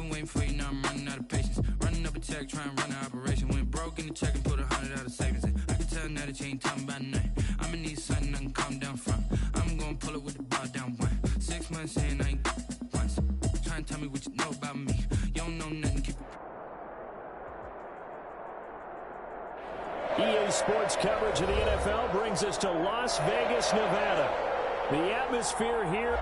been waiting for you, now I'm running out of patience. Running up a check, trying to run an operation. Went broke in the check and put 100 out of savings in. I can tell now that you ain't talking about nothing. I'ma need something I can calm down from. I'm gonna pull it with the bar down one. 6 months in, I ain't once. Trying to tell me what you know about me. You don't know nothing, keep EA Sports coverage of the NFL brings us to Las Vegas, Nevada. The atmosphere here.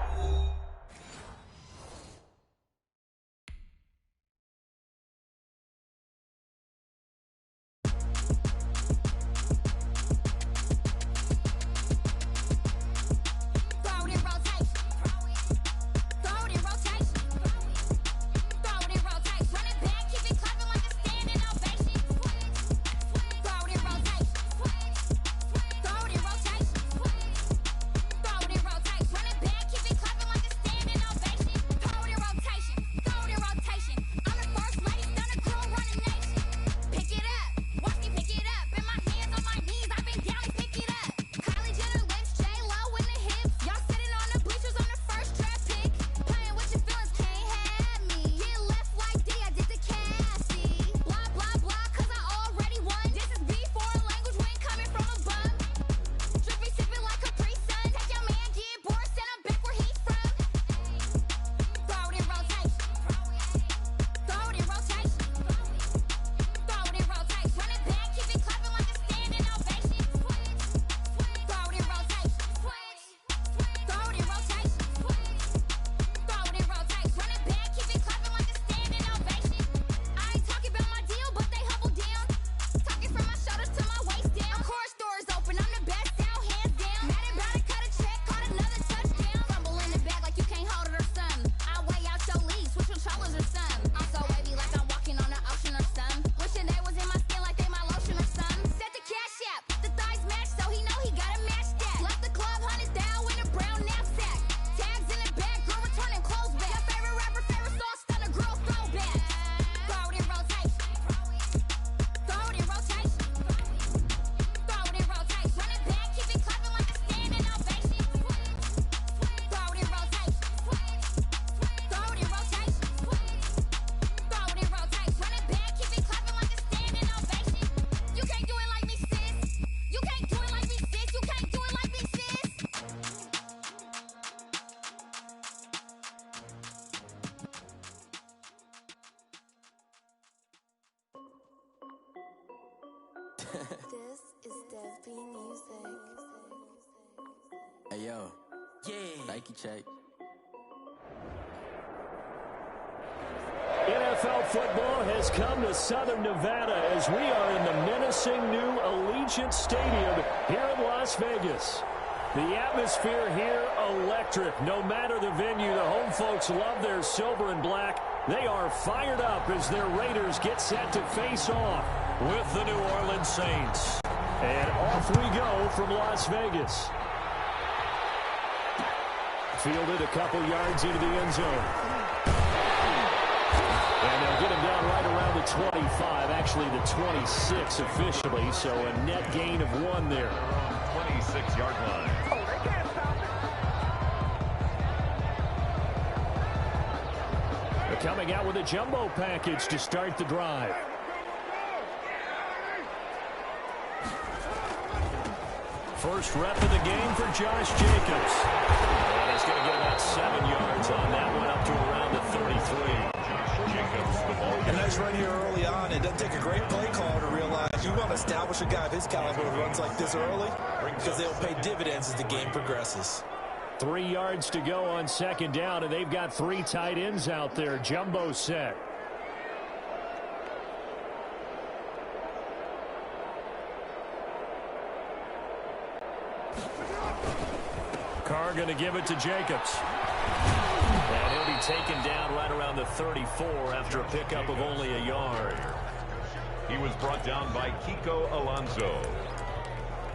This is Dev B Music. Hey yo, Nike check. NFL football has come to Southern Nevada as we are in the menacing new Allegiant Stadium here in Las Vegas. The atmosphere here electric. No matter the venue, the home folks love their silver and black. They are fired up as their Raiders get set to face off with the New Orleans Saints. And off we go from Las Vegas. Fielded a couple yards into the end zone. And they'll get him down right around the 25, actually the 26 officially, so a net gain of 1 there. 26-yard line. They're coming out with a jumbo package to start the drive. First rep of the game for Josh Jacobs. And he's going to get about 7 yards on that one, up to around the 33. A nice run here early on. It doesn't take a great play call to realize you want to establish a guy of his caliber who runs like this early because they'll pay dividends as the game progresses. 3 yards to go on second down, and they've got 3 tight ends out there. Jumbo set. Carr going to give it to Jacobs. And he'll be taken down right around the 34 after a pickup of only a yard. He was brought down by Kiko Alonso.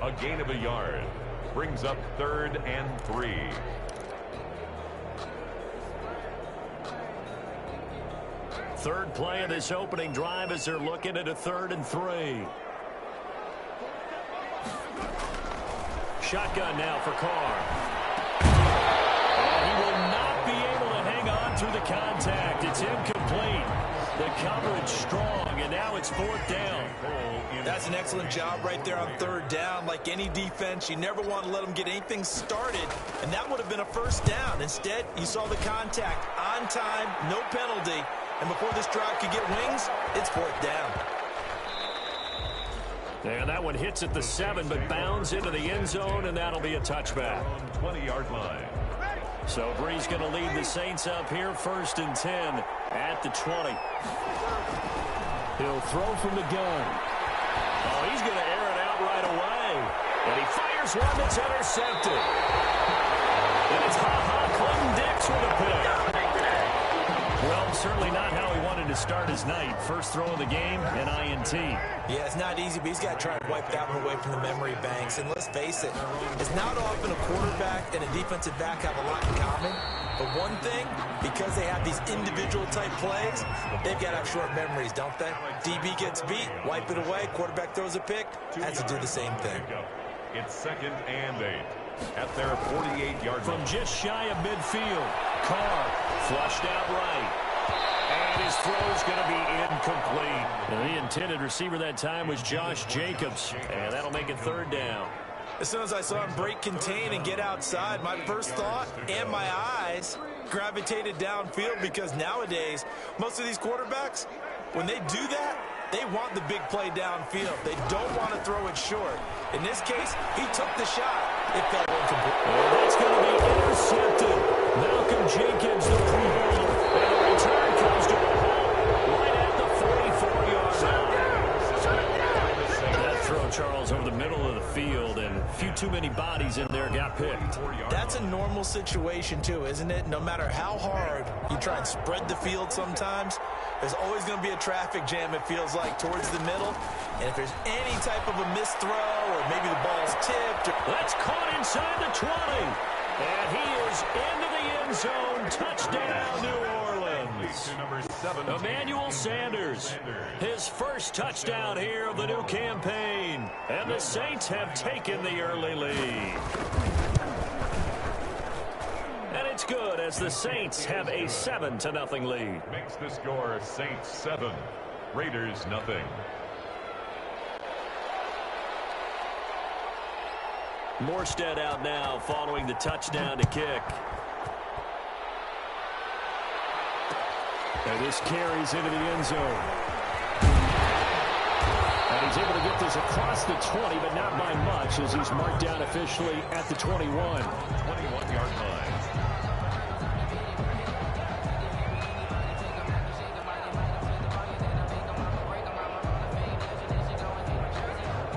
A gain of a yard. Brings up 3rd and 3. Third play of this opening drive as they're looking at a 3rd and 3. Shotgun now for Carr. And he will not be able to hang on to through the contact. It's incomplete. The coverage strong, and now it's 4th down. That's an excellent job right there on 3rd down. Like any defense, you never want to let them get anything started, and that would have been a 1st down. Instead, you saw the contact on time, no penalty, and before this drive could get wings, it's 4th down. And that one hits at the 7, but bounds into the end zone, and that'll be a touchback. 20-yard line. So Bree's going to lead the Saints up here, 1st and 10 at the 20. He'll throw from the gun. Oh, he's going to air it out right away. And he fires one that's intercepted. And it's Clinton-Dix with a pick. Well, certainly not how he wanted to start his night. First throw of the game, an INT. Yeah, it's not easy, but he's got to try and wipe that one away from the memory banks. And let's face it, it's not often a quarterback and a defensive back have a lot in common. But one thing, because they have these individual-type plays, they've got to have short memories, don't they? DB gets beat, wipe it away, quarterback throws a pick, has to do the same thing. It's 2nd and 8 at their 48-yard line. From just shy of midfield, Carr flushed out right. And his throw's going to be incomplete. And the intended receiver that time was Josh Jacobs. And that'll make it 3rd down. As soon as I saw him break contain and get outside, my first thought and my eyes gravitated downfield, because nowadays, most of these quarterbacks, when they do that, they want the big play downfield. They don't want to throw it short. In this case, he took the shot. It fell incomplete. And that's going to be intercepted. Malcolm Jenkins, the pre-bowler. And the return comes to a halt right at the 44-yard line. That throw, Charles, over the middle of the field, and a few too many bodies in there got picked. That's a normal situation, too, isn't it? No matter how hard you try and spread the field sometimes, there's always going to be a traffic jam, it feels like, towards the middle. And if there's any type of a missed throw, or maybe the ball's tipped. That's caught inside the 20. And he is into the end zone. Touchdown, New Orleans. Emmanuel Sanders, his first touchdown here of the new campaign. And the Saints have taken the early lead. And it's good, as the Saints have a 7-0 lead. Makes the score Saints 7, Raiders 0. Morstead out now following the touchdown to kick. And this carries into the end zone. And he's able to get this across the 20, but not by much, as he's marked down officially at the 21. 21-yard line.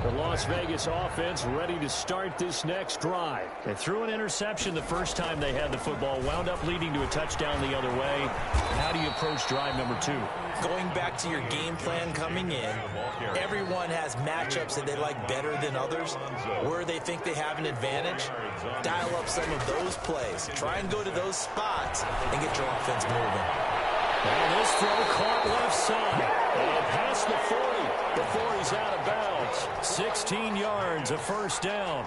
The Las Vegas offense ready to start this next drive. They threw an interception the first time they had the football, wound up leading to a touchdown the other way. How do you approach drive number 2? Going back to your game plan coming in, everyone has matchups that they like better than others, where they think they have an advantage. Dial up some of those plays. Try and go to those spots and get your offense moving. And this throw caught left side. And past the 40. Before he's out of bounds. 16 yards, a first down.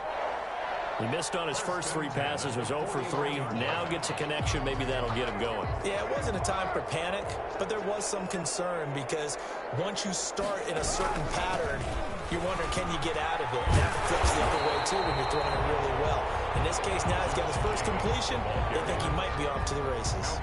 He missed on his first 3 passes, was 0 for 3. Now gets a connection. Maybe that'll get him going. Yeah, it wasn't a time for panic, but there was some concern, because once you start in a certain pattern, you wonder, can you get out of it? And that flips the other way, too, when you're throwing it really well. In this case, now he's got his first completion. They think he might be off to the races.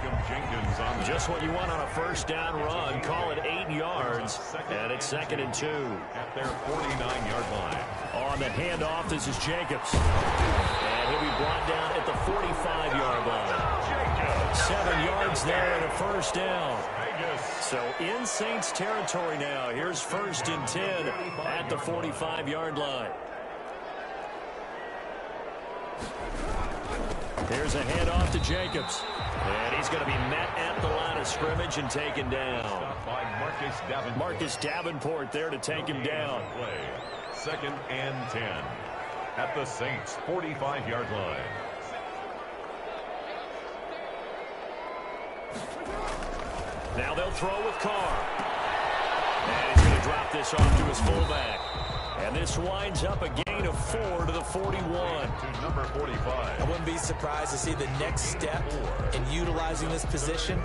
Just what you want on a first down run. Call it 8 yards. And it's 2nd and 2. At their 49-yard line. On the handoff, this is Jacobs. And he'll be brought down at the 45-yard line. 7 yards there and a first down. So in Saints territory now. Here's 1st and 10 at the 45-yard line. Here's a handoff to Jacobs. And he's going to be met at the line of scrimmage and taken down. Marcus Davenport there to take him down. 2nd and 10 at the Saints 45-yard line. Now they'll throw with Carr. And he's going to drop this off to his fullback. And this winds up a gain of 4 to the 41. To number 45. I wouldn't be surprised to see the next step in utilizing this position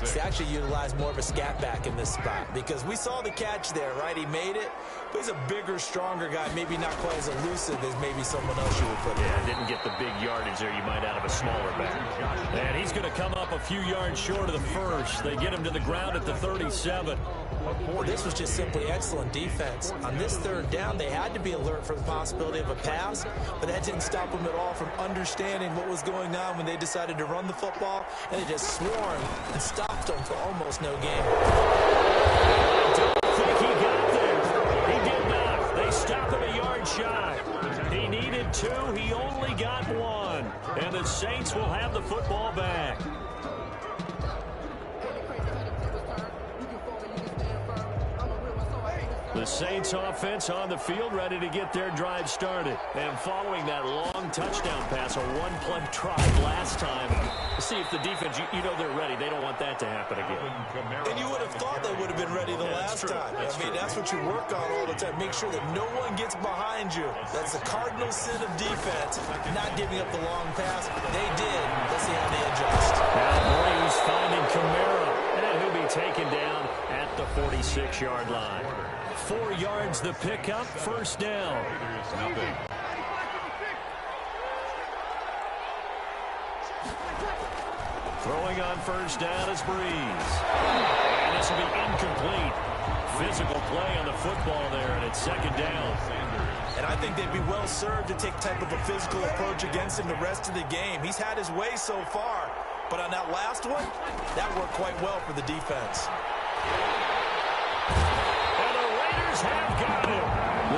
is to actually utilize more of a scat back in this spot. Because we saw the catch there, right? He made it, but he's a bigger, stronger guy, maybe not quite as elusive as maybe someone else you would put in. Yeah, didn't get the big yardage there you might out of a smaller back. And he's going to come up a few yards short of the first. They get him to the ground at the 37. Well, this was just simply excellent defense. On this third down, they had to be alert for the possibility of a pass, but that didn't stop them at all from understanding what was going on when they decided to run the football, and they just swarmed and stopped them for almost no gain. I don't think he got there. He did not. They stopped him a yard shy. He needed 2. He only got 1. And the Saints will have the football back. The Saints offense on the field, ready to get their drive started. And following that long touchdown pass, a one-play drive last time. See if the defense, you know they're ready. They don't want that to happen again. And you would have thought they would have been ready the last time. That's what you work on all the time. Make sure that no one gets behind you. That's the cardinal sin of defense, not giving up the long pass. They did. Let's see how they adjust. Now Breeze finding Kamara. And he'll be taken down at the 46-yard line. 4 yards the pickup, first down. Throwing on first down is Breeze. And this will be incomplete. Physical play on the football there, and it's second down. And I think they'd be well served to take type of a physical approach against him the rest of the game. He's had his way so far, but on that last one, that worked quite well for the defense. Have got him.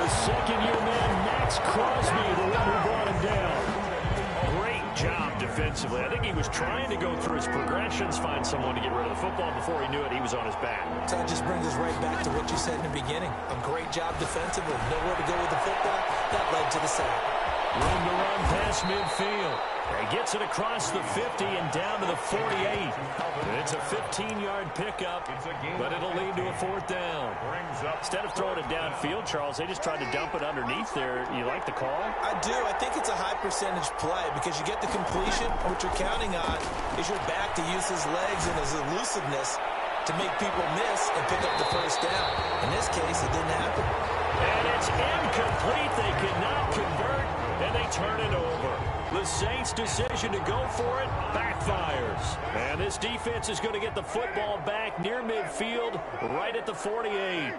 The second-year man, Max Crosby, the one who brought him down. Great job defensively. I think he was trying to go through his progressions, find someone to get rid of the football. Before he knew it, he was on his back. So that just brings us right back to what you said in the beginning. A great job defensively. Nowhere to go with the football. That led to the sack. Room to run past midfield. He gets it across the 50 and down to the 48. It's a 15-yard pickup, but it'll lead to a fourth down. Instead of throwing it downfield, Charles, they just tried to dump it underneath there. You like the call? I do. I think it's a high-percentage play because you get the completion. What you're counting on is your back to use his legs and his elusiveness to make people miss and pick up the first down. In this case, it didn't happen. And it's incomplete. They cannot convert, and they turn it over. The Saints' decision to go for it backfires. And this defense is going to get the football back near midfield, right at the 48.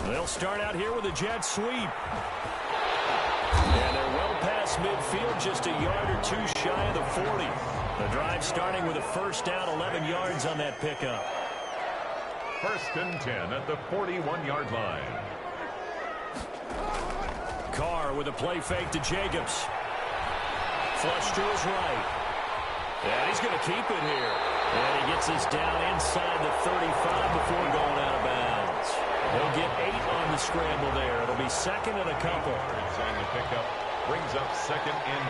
They'll start out here with a jet sweep. And they're well past midfield, just a yard or 2 shy of the 40. The drive starting with a first down, 11 yards on that pickup. First and 10 at the 41-yard line. Carr with a play fake to Jacobs. Flush to his right. And he's going to keep it here. And he gets us down inside the 35 before going out of bounds. He'll get 8 on the scramble there. It'll be second and a couple. Inside the pickup brings up second and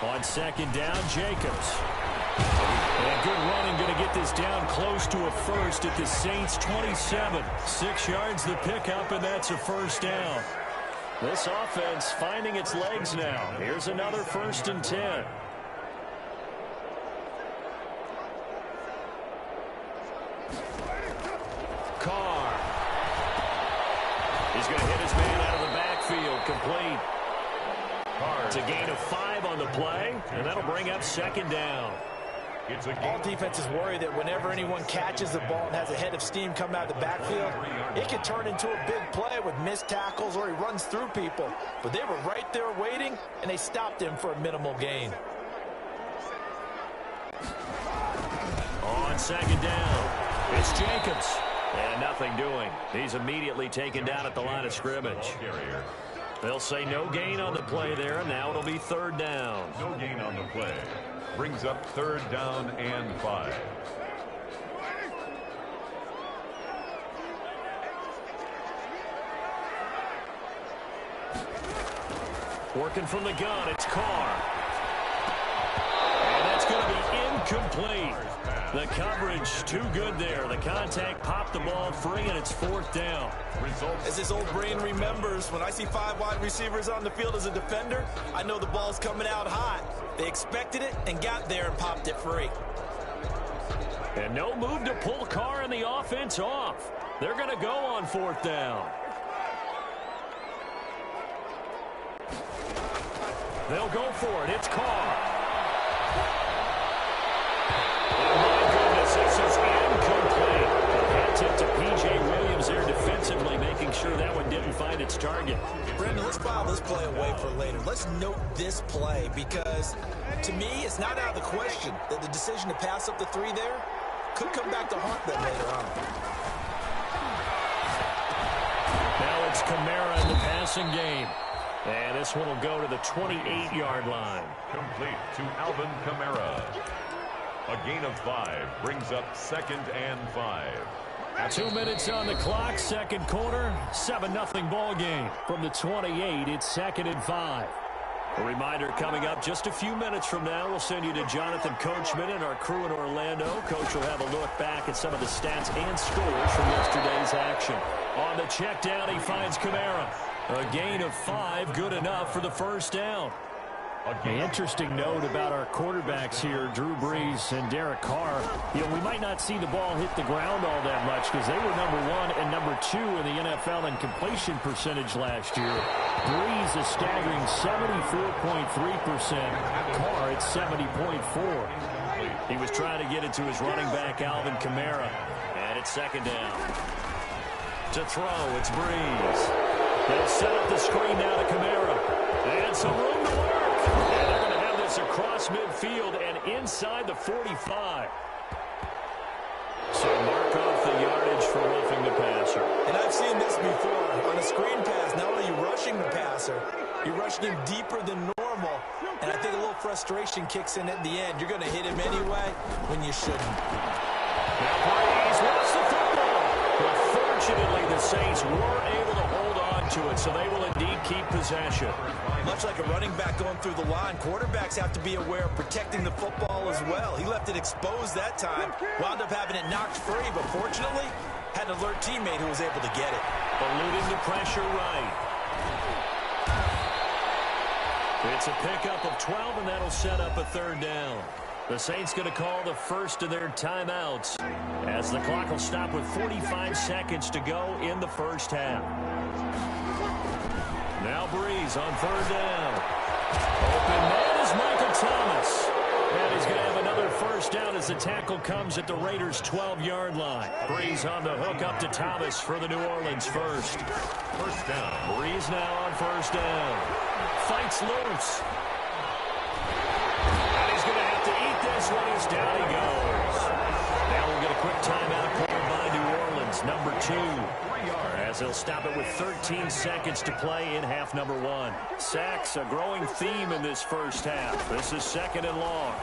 2. On second down, Jacobs. And good running, going to get this down close to a first at the Saints' 27. 6 yards the pickup, and that's a first down. This offense finding its legs now. Here's another first and 10. Carr. He's going to hit his man out of the backfield, complete. It's a gain of 5 on the play, and that'll bring up second down. All defenses worry that whenever anyone catches the ball and has a head of steam come out of the backfield, it can turn into a big play with missed tackles or he runs through people. But they were right there waiting, and they stopped him for a minimal gain. On second down, it's Jacobs. And nothing doing. He's immediately taken down at the line of scrimmage. They'll say no gain on the play there, and now it'll be third down. No gain on the play. Brings up third down and 5. Working from the gun, it's Carr. And that's going to be incomplete. The coverage too good there. The contact popped the ball free, and it's 4th down. As his old brain remembers, when I see 5 wide receivers on the field as a defender, I know the ball's coming out hot. They expected it and got there and popped it free. And no move to pull Carr and the offense off. They're going to go on 4th down. They'll go for it. It's Carr. Oh, my goodness, this is incomplete. Hand tip to P.J. Williams there defensively, making sure that one didn't find its target. Brendan, let's file this play away for later. Let's note this play because, to me, it's not out of the question that the decision to pass up the 3 there could come back to haunt them later on. Now it's Kamara in the passing game. And this one will go to the 28-yard line. Complete to Alvin Kamara. A gain of 5 brings up 2nd and 5. 2 minutes on the clock, second quarter, 7-0 ball game. From the 28, it's 2nd and 5. A reminder coming up just a few minutes from now, we'll send you to Jonathan Coachman and our crew in Orlando. Coach will have a look back at some of the stats and scores from yesterday's action. On the check down, he finds Kamara. A gain of 5, good enough for the 1st down. An interesting note about our quarterbacks here, Drew Brees and Derek Carr. You know, we might not see the ball hit the ground all that much because they were number 1 and number 2 in the NFL in completion percentage last year. Brees a staggering 74.3%. Carr at 70.4. He was trying to get it to his running back, Alvin Kamara. And it's 2nd down. To throw, it's Brees. They'll set up the screen now to Kamara. And some room to work. And they're going to have this across midfield and inside the 45. So mark off the yardage for roughing the passer. And I've seen this before. On a screen pass, not only are you rushing the passer, you're rushing him deeper than normal. And I think a little frustration kicks in at the end. You're going to hit him anyway when you shouldn't. Now Brees wants the football. But fortunately, the Saints were able to hold on to it, so they will indeed keep possession. Much like a running back going through the line, quarterbacks have to be aware of protecting the football as well. He left it exposed that time, wound up having it knocked free, but fortunately, had an alert teammate who was able to get it. Eluding the pressure right. It's a pickup of 12, and that'll set up a 3rd down. The Saints going to call the first of their timeouts as the clock will stop with 45 seconds to go in the 1st half. Now Brees on 3rd down. Open man is Michael Thomas. And he's going to have another 1st down as the tackle comes at the Raiders' 12-yard line. Brees on the hook up to Thomas for the New Orleans 1st. 1st down. Brees now on 1st down. Fights loose. And he's going to have to eat this one as down he goes. Now we'll get a quick timeout called by New Orleans, number 2. As they'll stop it with 13 seconds to play in half number 1. Sacks, a growing theme in this 1st half. This is 2nd and long.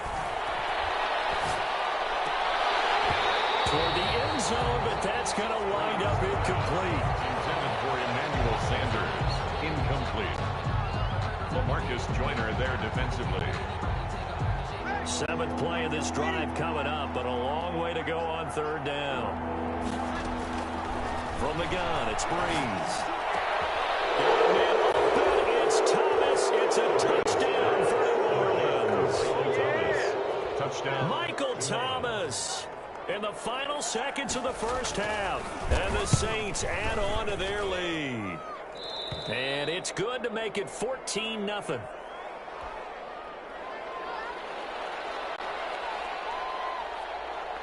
Toward the end zone, but that's going to wind up incomplete. Intended for Emmanuel Sanders. Incomplete. LaMarcus Joyner there defensively. 7th play of this drive coming up, but a long way to go on 3rd down. From the gun, it's Brees. It's Thomas. It's a touchdown for New Orleans. Touchdown. Michael Thomas in the final seconds of the 1st half. And the Saints add on to their lead. And it's good to make it 14-0.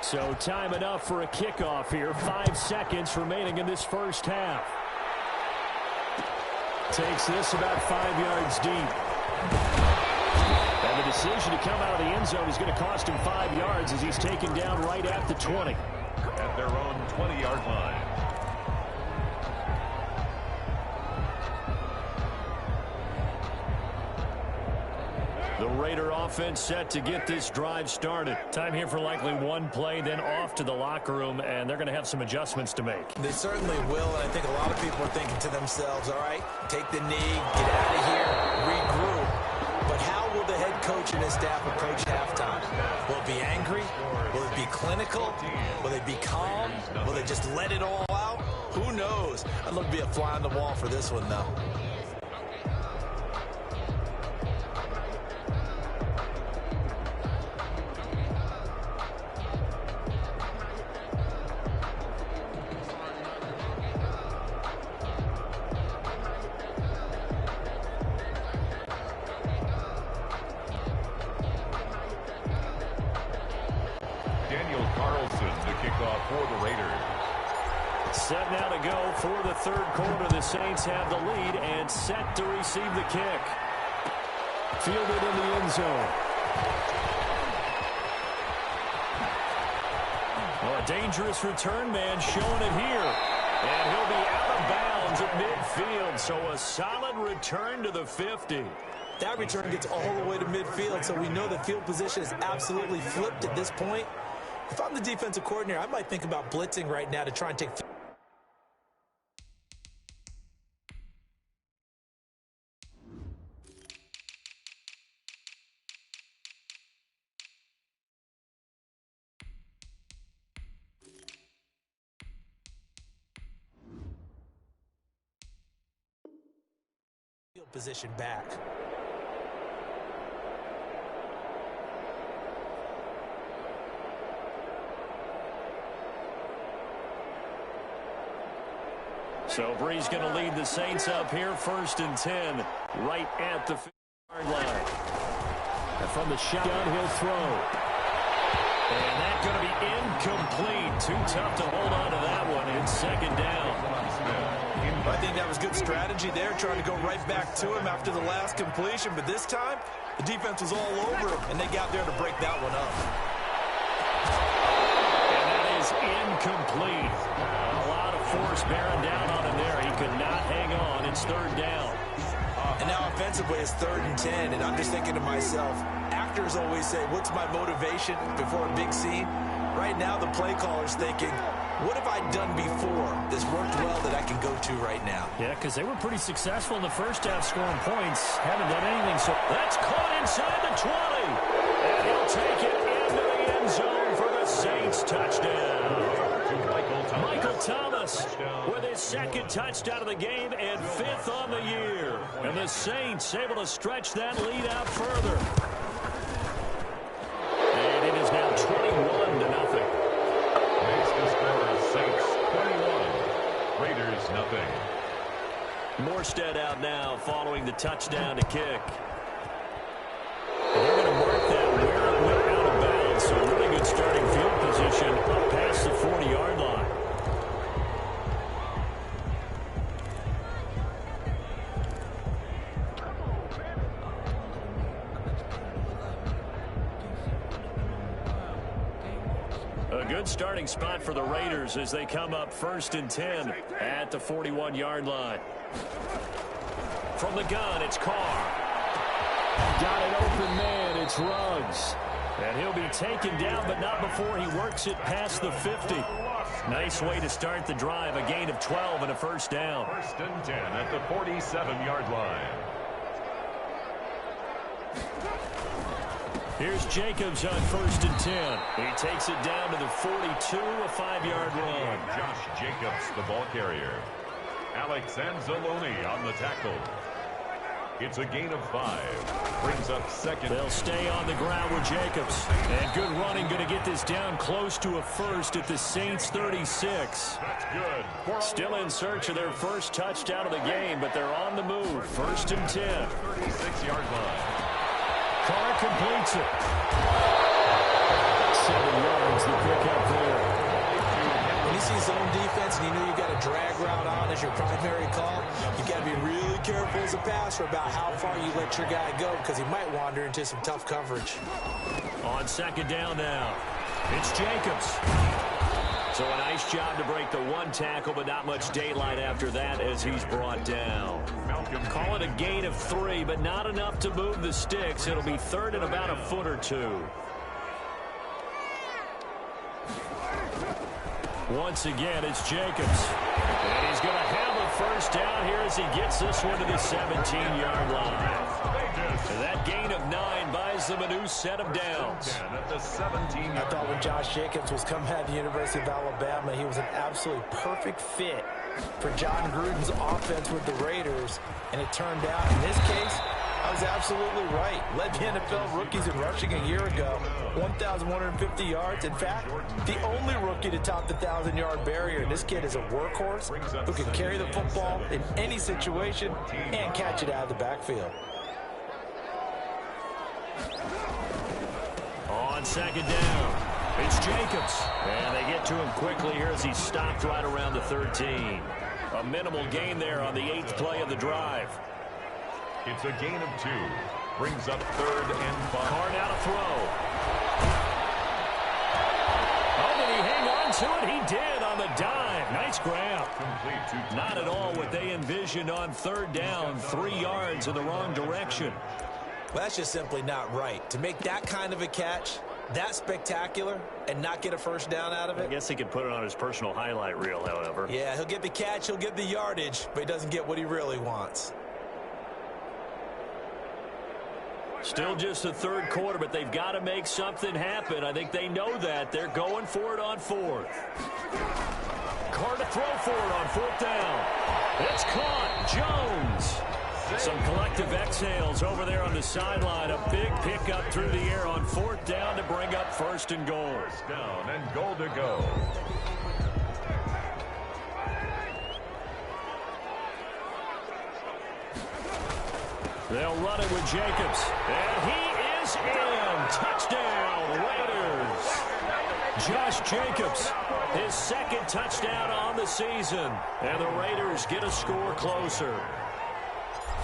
So time enough for a kickoff here. 5 seconds remaining in this 1st half. Takes this about 5 yards deep. And the decision to come out of the end zone is going to cost him 5 yards as he's taken down right at the 20. At their own 20-yard line. The Raider offense set to get this drive started. Time here for likely one play, then off to the locker room, and they're going to have some adjustments to make. They certainly will, and I think a lot of people are thinking to themselves, all right, take the knee, get out of here, regroup. But how will the head coach and his staff approach halftime? Will it be angry? Will it be clinical? Will they be calm? Will they just let it all out? Who knows? I'd love to be a fly on the wall for this one, though. For the Raiders. Set now to go for the third quarter. The Saints have the lead and set to receive the kick. Fielded in the end zone. Well, a dangerous return man showing it here. And he'll be out of bounds at midfield. So a solid return to the 50. That return gets all the way to midfield, so we know the field position is absolutely flipped at this point. If I'm the defensive coordinator, I might think about blitzing right now to try and take field position back. So Bree's going to lead the Saints up here, 1st and 10, right at the 50-yard line. And from the shotgun, he'll throw. And that's going to be incomplete. Too tough to hold on to that one. It's 2nd down. I think that was good strategy there, trying to go right back to him after the last completion. But this time, the defense was all over him, and they got there to break that one up. And that is incomplete. A lot of force bearing down on him there. He could not hang on. It's 3rd down. And now offensively it's 3rd and 10, and I'm just thinking to myself, actors always say, what's my motivation before a big scene? Right now the play caller's thinking, what have I done before that's worked well that I can go to right now? Yeah, because they were pretty successful in the first half scoring points. Haven't done anything, so that's caught inside the 20. And he'll take it into the end zone for the Saints touchdown. Michael Thomas with his 2nd touchdown of the game and 5th on the year. And the Saints able to stretch that lead out further. And it is now 21-0. Makes the score Saints 21, Raiders nothing. Morstead out now following the touchdown to kick. And they're going to mark that where it went out of bounds. So really good starting field position up past the 40-yard line. A good starting spot for the Raiders as they come up 1st and 10 at the 41-yard line. From the gun, it's Carr. Got an open man, it's Ruggs. And he'll be taken down, but not before he works it past the 50. Nice way to start the drive, a gain of 12 and a 1st down. 1st and 10 at the 47-yard line. Here's Jacobs on 1st and 10. He takes it down to the 42, a 5-yard run. Josh Jacobs, the ball carrier. Alex Anzalone on the tackle. It's a gain of 5. Brings up 2nd. They'll stay on the ground with Jacobs. And good running, going to get this down close to a 1st at the Saints 36. That's good. Still in search of their 1st touchdown of the game, but they're on the move. 1st and 10. 36-yard line. Carr completes it. 7 yards, the pickup there. When you see zone defense and you know you got a drag route on as your primary call, you got to be really careful as a passer about how far you let your guy go because he might wander into some tough coverage. On 2nd down now, it's Jacobs. So a nice job to break the 1 tackle, but not much daylight after that as he's brought down. Call it a gain of 3, but not enough to move the sticks. It'll be 3rd and about a foot or 2. Once again, it's Jacobs. And he's going to have a 1st down here as he gets this one to the 17-yard line. And that gain of 9 buys them a new set of downs. At the 17. I thought when Josh Jacobs was coming out of the University of Alabama, he was an absolutely perfect fit for John Gruden's offense with the Raiders. And it turned out, in this case, I was absolutely right. Led the NFL rookies in rushing a year ago, 1,150 yards. In fact, the only rookie to top the 1,000-yard barrier. And this kid is a workhorse who can carry the football in any situation and catch it out of the backfield. On second down, it's Jacobs. And they get to him quickly here as he stopped right around the 13. A minimal gain there on the 8th play of the drive. It's a gain of 2. Brings up 3rd and 5. Carr now to throw. Oh, did he hang on to it? He did on the dive. Nice grab. Not at all what they envisioned on 3rd down. 3 yards in the wrong direction. Well, that's just simply not right. To make that kind of a catch, that spectacular, and not get a first down out of it. I guess he could put it on his personal highlight reel, however. Yeah, he'll get the catch, he'll get the yardage, but he doesn't get what he really wants. Still just the 3rd quarter, but they've got to make something happen. I think they know that. They're going for it on 4th. Carr to throw for it on 4th down. It's caught. Jones. Some collective exhales over there on the sideline. A big pickup through the air on 4th down to bring up 1st and goal. 1st down and goal to go. They'll run it with Jacobs. And he is in. Touchdown, Raiders. Josh Jacobs, his 2nd touchdown on the season. And the Raiders get a score closer.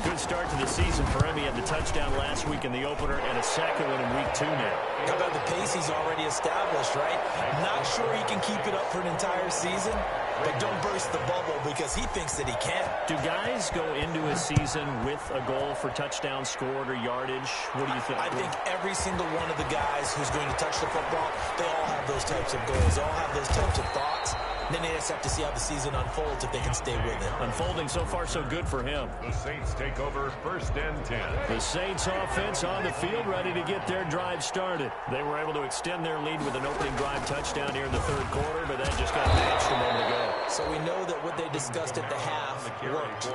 Good start to the season for him. He had the touchdown last week in the opener and a 2nd one in week 2 now. How about the pace he's already established, right? Not sure he can keep it up for an entire season, but don't burst the bubble because he thinks that he can. Do guys go into a season with a goal for touchdown scored or yardage? What do you think? I think every single one of the guys who's going to touch the football, they all have those types of goals. They all have those types of thoughts. Then they just have to see how the season unfolds if they can stay with it. Unfolding so far so good for him. The Saints take over 1st and 10. The Saints offense on the field ready to get their drive started. They were able to extend their lead with an opening drive touchdown here in the 3rd quarter, but that just got matched a moment ago. So we know that what they discussed at the half worked.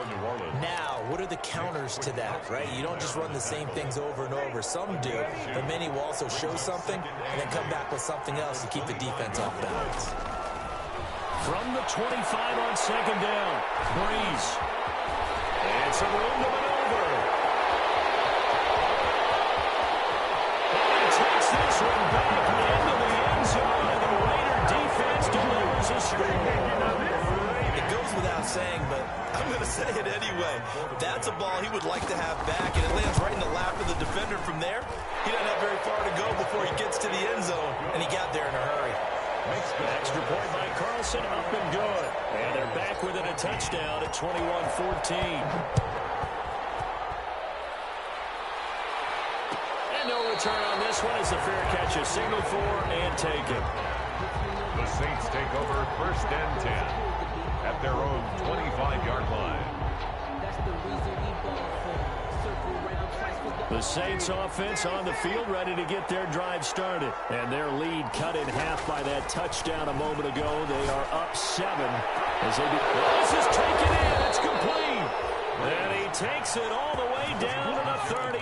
Now, what are the counters to that, right? You don't just run the same things over and over. Some do, but many will also show something and then come back with something else to keep the defense off balance. From the 25 on 2nd down, Breeze. And some room to maneuver. And he takes this one back into the end zone, and the Raider defense delivers a score. It goes without saying, but I'm going to say it anyway. That's a ball he would like to have back, and it lands right in the lap of the defender from there. He doesn't have very far to go before he gets to the end zone, and he got there in a hurry. Extra point by Carlson, up and good. And they're back within a touchdown at 21-14. And no return on this one as the fair catch is signaled for and taken. The Saints take over 1st and 10 at their own 25-yard line. The Saints offense on the field ready to get their drive started. And their lead cut in half by that touchdown a moment ago. They are up 7. As they this is taken in. It's complete. And he takes it all the way down to the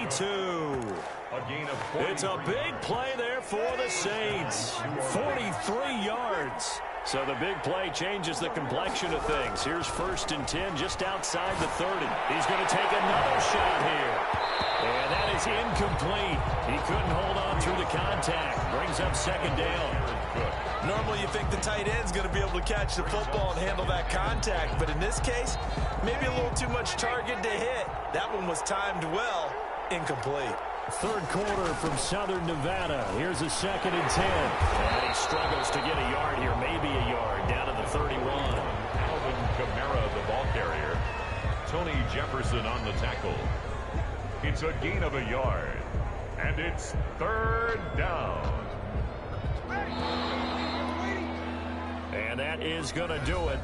32. A gain of 40. It's a big play there for the Saints. 43 yards. So the big play changes the complexion of things. Here's 1st and 10 just outside the 30. He's going to take another shot here. And that is incomplete. He couldn't hold on through the contact. Brings up 2nd down. Normally you think the tight end's going to be able to catch the football and handle that contact, but in this case, maybe a little too much target to hit. That one was timed well. Incomplete. 3rd quarter from Southern Nevada. Here's a 2nd and 10. And he struggles to get a yard here, maybe a yard, down to the 31. Alvin Kamara, the ball carrier. Tony Jefferson on the tackle. It's a gain of a yard. And it's 3rd down. And And that is going to do it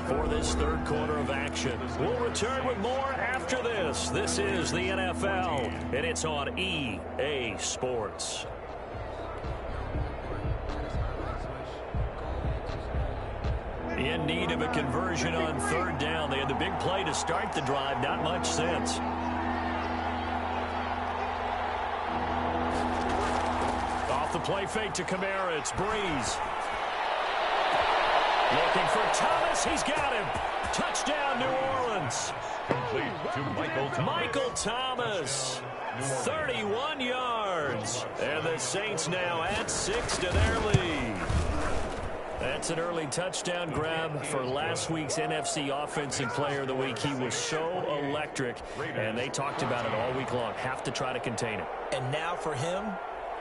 for this third quarter of action. We'll return with more after this. This is the NFL, and it's on EA Sports. In need of a conversion on third down. They had the big play to start the drive. Not much since. Off the play fake to Kamara. It's Breeze. Looking for Thomas. He's got him. Touchdown, New Orleans. Complete to Michael Thomas. 31 yards. And the Saints now add 6 to their lead. That's an early touchdown grab for last week's NFC Offensive Player of the Week. He was so electric, and they talked about it all week long. Have to try to contain it. And now for him,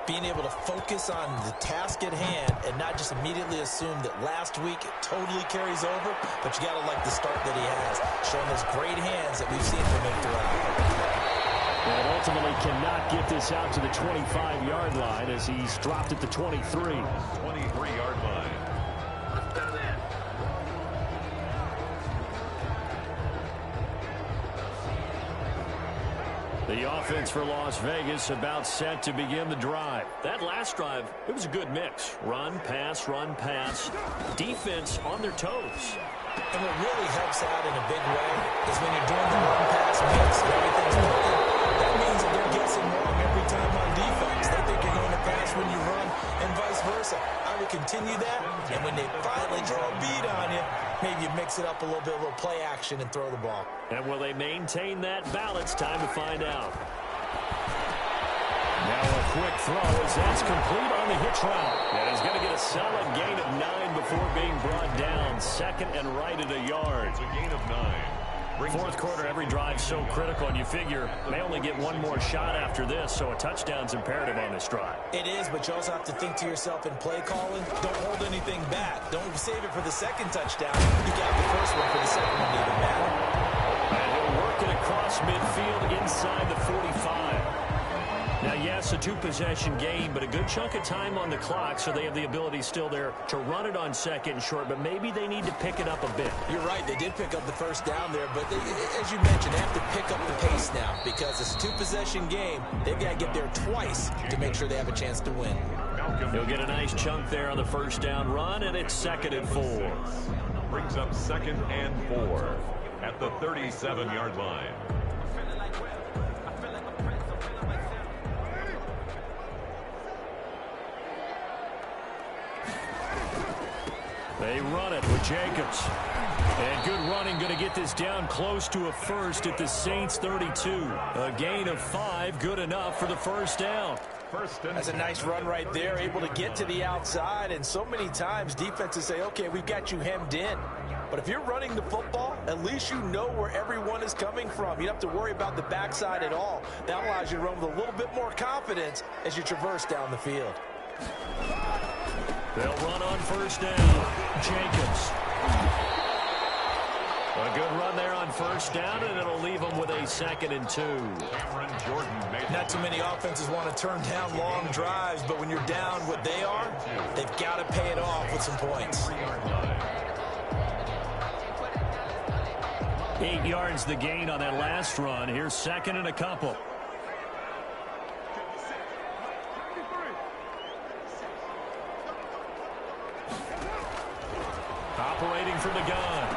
being able to focus on the task at hand and not just immediately assume that last week it totally carries over, but you got to like the start that he has, showing those great hands that we've seen from him throughout. And ultimately cannot get this out to the 25-yard line as he's dropped at the 23. 23-yard line. The offense for Las Vegas about set to begin the drive. That last drive, it was a good mix. Run, pass, defense on their toes. And what really helps out in a big way is when you're doing the run-pass mix and everything's working. That means that they're guessing wrong every time on defense. They think you're going to pass when you run and vice versa. I would continue that, and when they finally draw a beat on you, maybe you mix it up a little bit, a little play action, and throw the ball. And will they maintain that balance? Time to find out. Now a quick throw as that's complete on the hitch route. And he's going to get a solid gain of 9 before being brought down. Second and right at a yard. It's a gain of 9. Fourth quarter, every drive so critical, and you figure they only get one more shot after this, so a touchdown's imperative on this drive. It is, but you also have to think to yourself in play calling, don't hold anything back. Don't save it for the second touchdown. You got the first one for the second one to even matter. And he'll work it across midfield inside the 45. Now, yes, a two-possession game, but a good chunk of time on the clock, so they have the ability still there to run it on second and short, but maybe they need to pick it up a bit. You're right. They did pick up the first down there, but they, as you mentioned, they have to pick up the pace now because it's a two-possession game. They've got to get there twice to make sure they have a chance to win. He'll get a nice chunk there on the first down run, and it's 2nd and 4. Brings up 2nd and 4 at the 37-yard line. They run it with Jacobs. And good running, going to get this down close to a first at the Saints 32. A gain of 5, good enough for the first down. That's a nice run right there, able to get to the outside. And so many times defenses say, okay, we've got you hemmed in. But if you're running the football, at least you know where everyone is coming from. You don't have to worry about the backside at all. That allows you to run with a little bit more confidence as you traverse down the field. They'll run on first down. Jacobs. A good run there on first down, and it'll leave them with a 2nd and 2. Not too many offenses want to turn down long drives, but when you're down what they are, they've got to pay it off with some points. 8 yards the gain on that last run. Here's 2nd and a couple. Operating from the gun.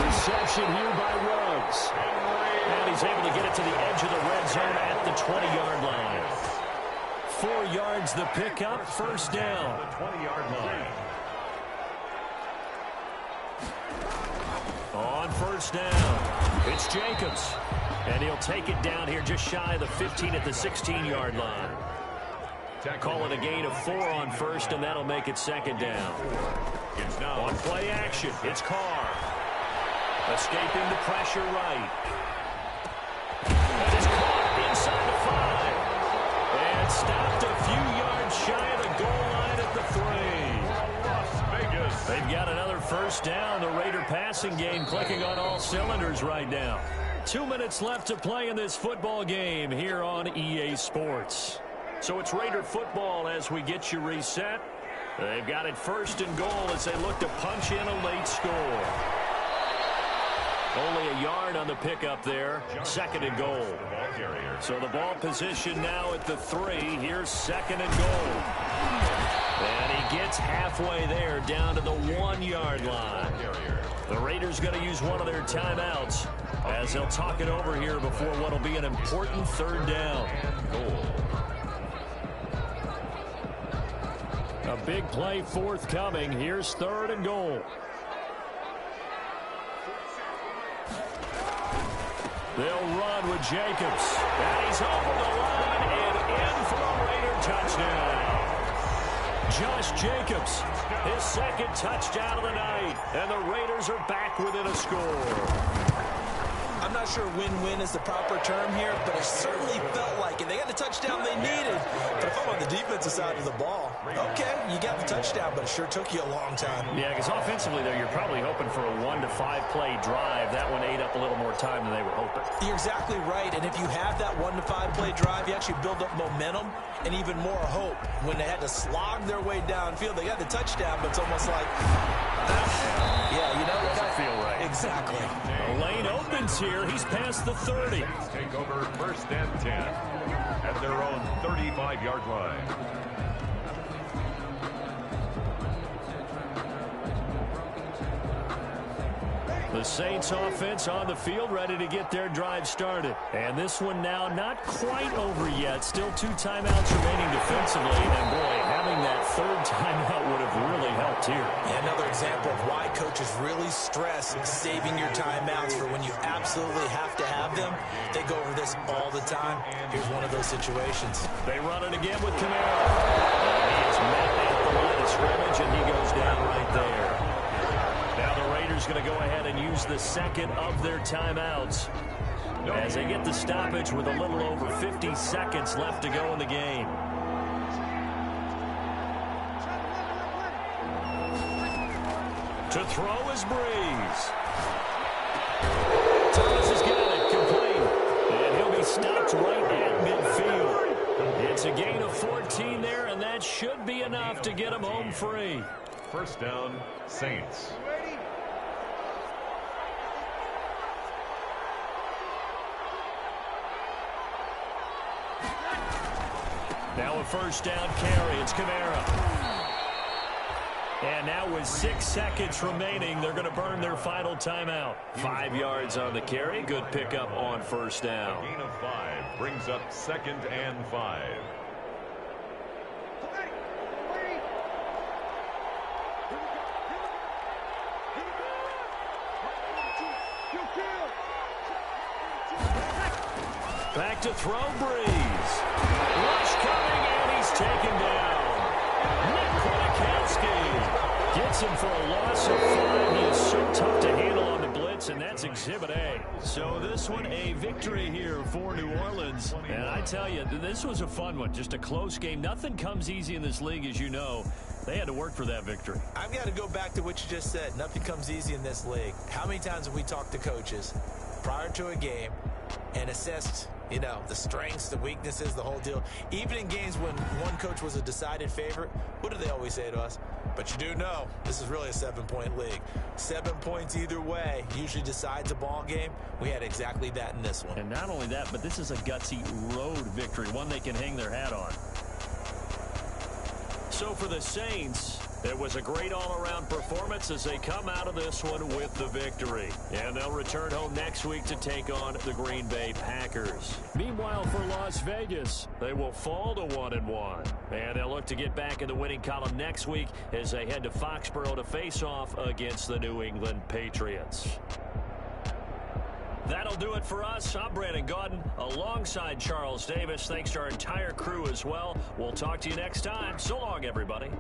Reception here by Ruggs. And he's able to get it to the edge of the red zone at the 20-yard line. 4 yards the pickup, first down. The 20-yard line. On first down, it's Jacobs. And he'll take it down here just shy of the 15 at the 16-yard line. Call it a gain of 4 on first, and that'll make it 2nd down. It's now on play action, it's Carr. Escaping the pressure right. And it's caught inside the 5. And stopped a few yards shy of the goal line at the 3. Las Vegas. They've got another first down. The Raider passing game clicking on all cylinders right now. 2 minutes left to play in this football game here on EA Sports. So it's Raider football as we get you reset. They've got it 1st and goal as they look to punch in a late score. Only a yard on the pickup there. 2nd and goal. So the ball position now at the 3. Here's 2nd and goal. And he gets halfway there down to the 1-yard line. The Raiders going to use one of their timeouts as they'll talk it over here before what will be an important 3rd down. A big play forthcoming. Here's 3rd and goal. They'll run with Jacobs. And he's over the line and in for a Raider touchdown. Josh Jacobs, his 2nd touchdown of the night. And the Raiders are back within a score. I'm not sure win-win is the proper term here, but it certainly felt like it. They got the touchdown they needed. But if I'm on the defensive side of the ball, okay, you got the touchdown, but it sure took you a long time. Yeah, because offensively, though, you're probably hoping for a 1 to 5 play drive. That one ate up a little more time than they were hoping. You're exactly right, and if you have that 1 to 5 play drive, you actually build up momentum and even more hope. When they had to slog their way downfield, they got the touchdown, but it's almost like, yeah, you know, it doesn't feel right. Exactly. The lane opens here. He's past the 30. Take over 1st and 10 at their own 35-yard line. The Saints offense on the field, ready to get their drive started. And this one now not quite over yet. Still 2 timeouts remaining defensively. And boy, having that 3rd timeout would have really helped here. Yeah, another example of why coaches really stress saving your timeouts for when you absolutely have to have them. They go over this all the time. Here's one of those situations. They run it again with Camaro. And he is met at the line of scrimmage, and he goes down right there. Now the Raiders going to go ahead and use the 2nd of their timeouts as they get the stoppage with a little over 50 seconds left to go in the game. To throw is Breeze. Thomas has got it complete, and he'll be stopped right at midfield. It's a gain of 14 there, and that should be enough to get him home free. 1st down, Saints. Now a 1st down carry. It's Camara. And now with 6 seconds remaining, they're going to burn their final timeout. 5 yards on the carry. Good pickup on 1st down. A gain of 5 brings up 2nd and 5. Back to throw, Breeze. Rush coming, and he's taken down. Nick Kwiatkowski gets him for a loss of 5. He is so tough to handle on the blitz, and that's Exhibit A. So this one, a victory here for New Orleans. And I tell you, this was a fun one. Just a close game. Nothing comes easy in this league, as you know. They had to work for that victory. I've got to go back to what you just said. Nothing comes easy in this league. How many times have we talked to coaches prior to a game and assessed, you know, the strengths, the weaknesses, the whole deal? Even in games when one coach was a decided favorite, what do they always say to us? But you do know, this is really a 7-point league. 7 points either way usually decides a ball game. We had exactly that in this one. And not only that, but this is a gutsy road victory, one they can hang their hat on. So for the Saints, it was a great all-around performance as they come out of this one with the victory. And they'll return home next week to take on the Green Bay Packers. Meanwhile, for Las Vegas, they will fall to 1-1. And they'll look to get back in the winning column next week as they head to Foxborough to face off against the New England Patriots. That'll do it for us. I'm Brandon Gaudin alongside Charles Davis. Thanks to our entire crew as well. We'll talk to you next time. So long, everybody.